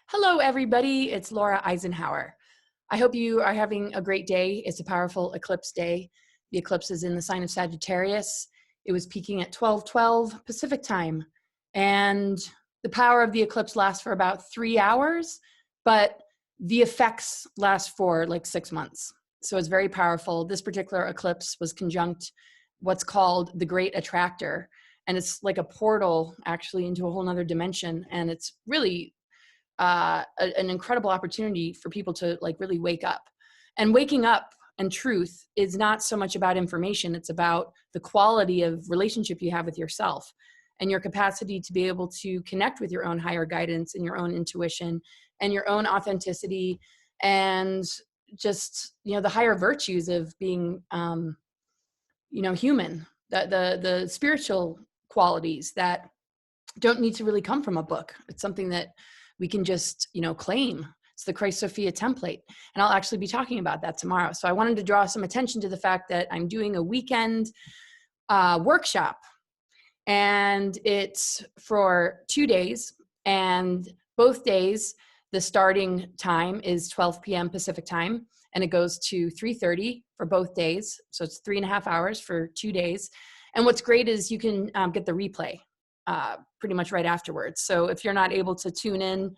Hello, everybody. It's Laura Eisenhower. I hope you are having a great day. It's a powerful eclipse day. The eclipse is in the sign of Sagittarius. It was peaking at 12:12 Pacific time. And the power of the eclipse lasts for about 3 hours, but the effects last for like 6 months. So it's very powerful. This particular eclipse was conjunct what's called the Great Attractor. And it's like a portal actually into a whole nother dimension. And it's really an incredible opportunity for people to like really wake up. And waking up and truth is not so much about information. It's about the quality of relationship you have with yourself and your capacity to be able to connect with your own higher guidance and your own intuition and your own authenticity and just, the higher virtues of being, human, the spiritual qualities that don't need to really come from a book. It's something that we can just, claim. It's the Christ Sophia template. And I'll actually be talking about that tomorrow. So I wanted to draw some attention to the fact that I'm doing a weekend workshop, and it's for 2 days. And both days, the starting time is 12 p.m. Pacific time, and it goes to 3:30 for both days. So it's 3.5 hours for 2 days. And what's great is you can get the replay pretty much right afterwards. So if you're not able to tune in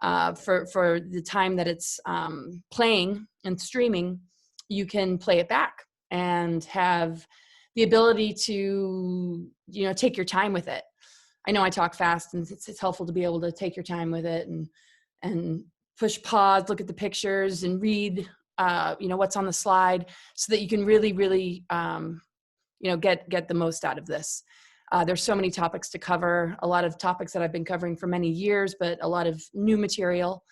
for the time that it's playing and streaming, you can play it back and have the ability to, take your time with it. I know I talk fast, and it's helpful to be able to take your time with it and push pause, look at the pictures, and read, what's on the slide, so that you can really, really, get the most out of this. There's so many topics to cover, a lot of topics that I've been covering for many years, but a lot of new material.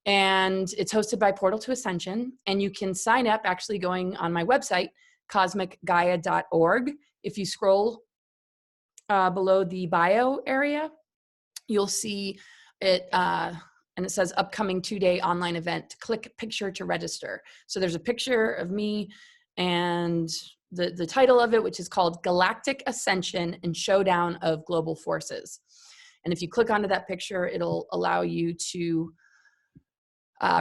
And it's hosted by Portal to Ascension. And you can sign up actually going on my website, cosmicgaia.org. If you scroll below the bio area, you'll see it, and it says upcoming 2-day online event. Click picture to register. So there's a picture of me and the title of it, which is called Galactic Ascension and Showdown of Global Forces. And if you click onto that picture, it'll allow you to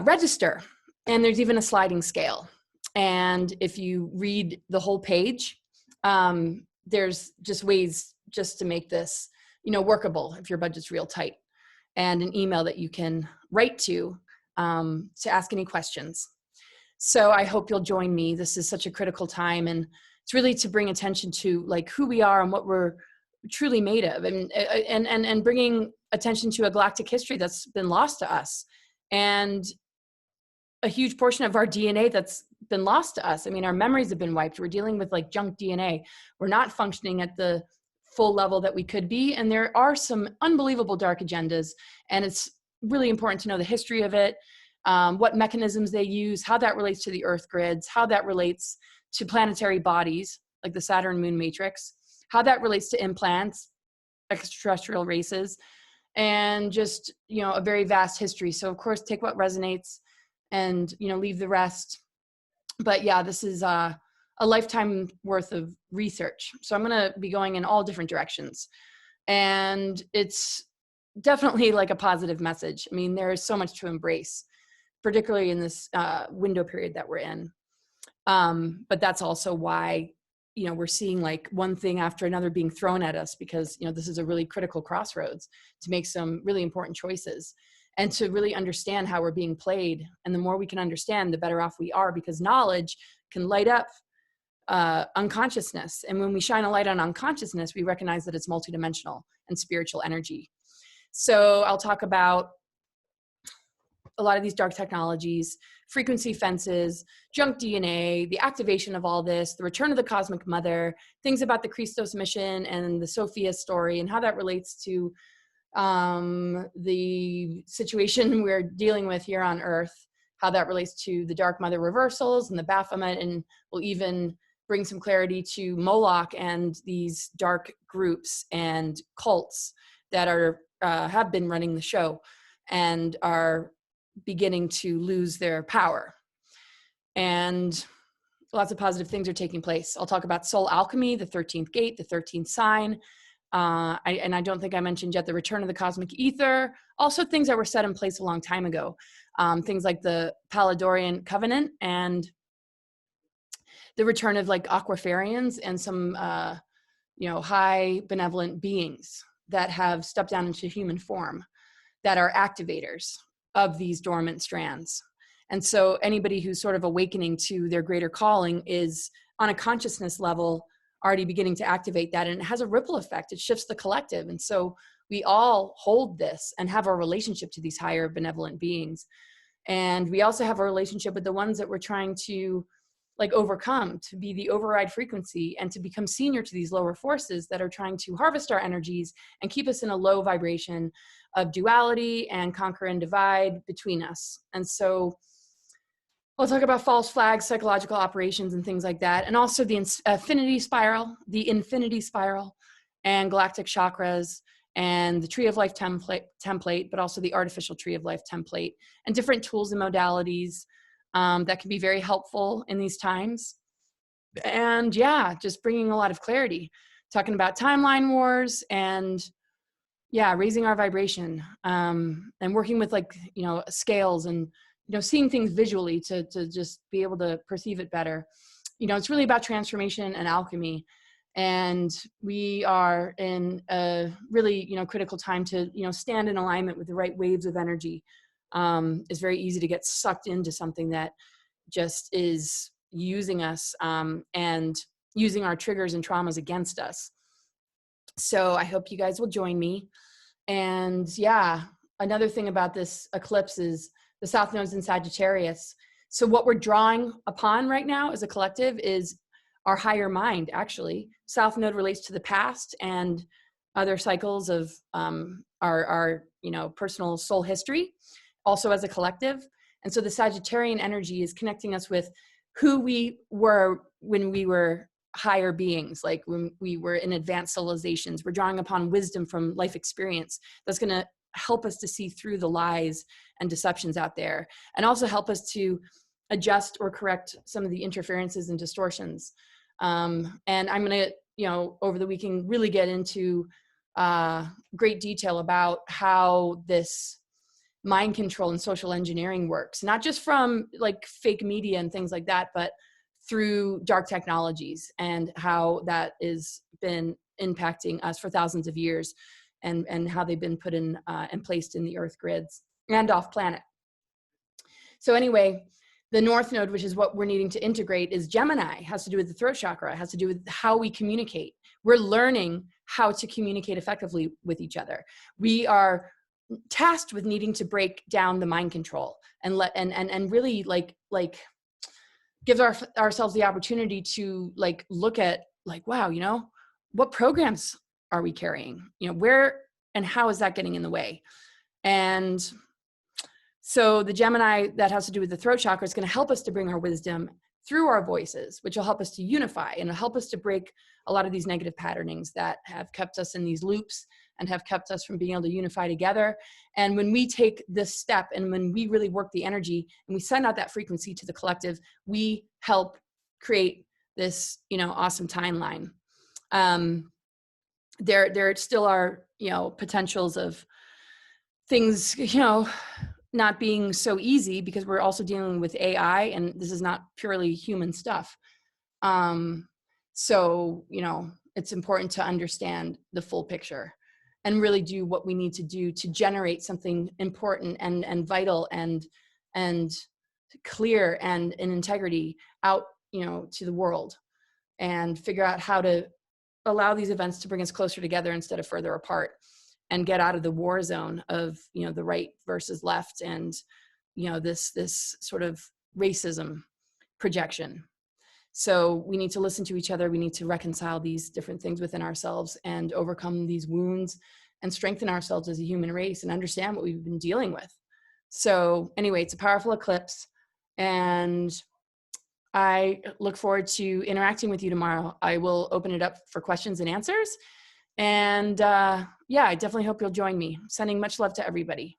register. And there's even a sliding scale. And if you read the whole page, there's just ways just to make this, workable if your budget's real tight. And an email that you can write to ask any questions. So I hope you'll join me. This is such a critical time, and it's really to bring attention to like who we are and what we're truly made of, and bringing attention to a galactic history that's been lost to us, and a huge portion of our DNA that's been lost to us. I mean, our memories have been wiped. We're dealing with like junk DNA. We're not functioning at the full level that we could be, and there are some unbelievable dark agendas, and it's really important to know the history of it. What mechanisms they use, how that relates to the earth grids, how that relates to planetary bodies like the Saturn moon matrix, how that relates to implants, extraterrestrial races, and just, a very vast history. So of course, take what resonates and, leave the rest. But yeah, this is a lifetime worth of research. So I'm going to be going in all different directions. And it's definitely like a positive message. I mean, there is so much to embrace, particularly in this window period that we're in. But that's also why, we're seeing like one thing after another being thrown at us, because, this is a really critical crossroads to make some really important choices and to really understand how we're being played. And the more we can understand, the better off we are, because knowledge can light up unconsciousness. And when we shine a light on unconsciousness, we recognize that it's multidimensional and spiritual energy. So I'll talk about a lot of these dark technologies, frequency fences, junk DNA, the activation of all this, the return of the cosmic mother, things about the Christos mission and the Sophia story, and how that relates to the situation we're dealing with here on Earth, how that relates to the dark mother reversals and the Baphomet, and we'll even bring some clarity to Moloch and these dark groups and cults that are have been running the show and are beginning to lose their power. And lots of positive things are taking place. I'll talk about soul alchemy, the 13th gate, the 13th sign, And I don't think I mentioned yet the return of the cosmic ether, also things that were set in place a long time ago. Things like the Palladorian Covenant and the return of like Aquafarians and some, high benevolent beings that have stepped down into human form that are activators of these dormant strands. And so anybody who's sort of awakening to their greater calling is on a consciousness level already beginning to activate that, and it has a ripple effect. It shifts the collective. And so we all hold this and have a relationship to these higher benevolent beings. And we also have a relationship with the ones that we're trying to like overcome, to be the override frequency and to become senior to these lower forces that are trying to harvest our energies and keep us in a low vibration of duality and conquer and divide between us. And so I'll talk about false flags, psychological operations, and things like that. And also the infinity spiral, and galactic chakras, and the tree of life template, but also the artificial tree of life template, and different tools and modalities that can be very helpful in these times. And yeah, just bringing a lot of clarity, talking about timeline wars and raising our vibration, and working with scales and, seeing things visually to just be able to perceive it better. It's really about transformation and alchemy. And we are in a really, critical time to, stand in alignment with the right waves of energy. It's very easy to get sucked into something that just is using us, and using our triggers and traumas against us. So I hope you guys will join me. And another thing about this eclipse is the South Node's in Sagittarius. So what we're drawing upon right now as a collective is our higher mind, actually. South Node relates to the past and other cycles of our personal soul history, also as a collective. And so the Sagittarian energy is connecting us with who we were when we were higher beings, like when we were in advanced civilizations. We're drawing upon wisdom from life experience that's going to help us to see through the lies and deceptions out there, and also help us to adjust or correct some of the interferences and distortions. And I'm going to, over the weekend, really get into great detail about how this mind control and social engineering works, not just from like fake media and things like that, but through dark technologies, and how that has been impacting us for thousands of years, and how they've been put in and placed in the earth grids and off planet. So anyway, the North Node, which is what we're needing to integrate, is Gemini. It has to do with the throat chakra. It has to do with how we communicate. We're learning how to communicate effectively with each other. We are tasked with needing to break down the mind control and really like give ourselves the opportunity to like look at like, wow, what programs are we carrying? Where and how is that getting in the way? And so the Gemini that has to do with the throat chakra is going to help us to bring our wisdom through our voices, which will help us to unify and help us to break a lot of these negative patternings that have kept us in these loops and have kept us from being able to unify together. And when we take this step and when we really work the energy and we send out that frequency to the collective, we help create this, awesome timeline. There still are, potentials of things, not being so easy, because we're also dealing with AI, and this is not purely human stuff. So, it's important to understand the full picture and really do what we need to do to generate something important and vital and clear and in integrity out, to the world, and figure out how to allow these events to bring us closer together instead of further apart, and get out of the war zone of, the right versus left and, this sort of racism projection. So we need to listen to each other. We need to reconcile these different things within ourselves and overcome these wounds and strengthen ourselves as a human race and understand what we've been dealing with. So anyway, it's a powerful eclipse, and I look forward to interacting with you tomorrow. I will open it up for questions and answers. And I definitely hope you'll join me. Sending much love to everybody.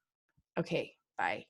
Okay, bye.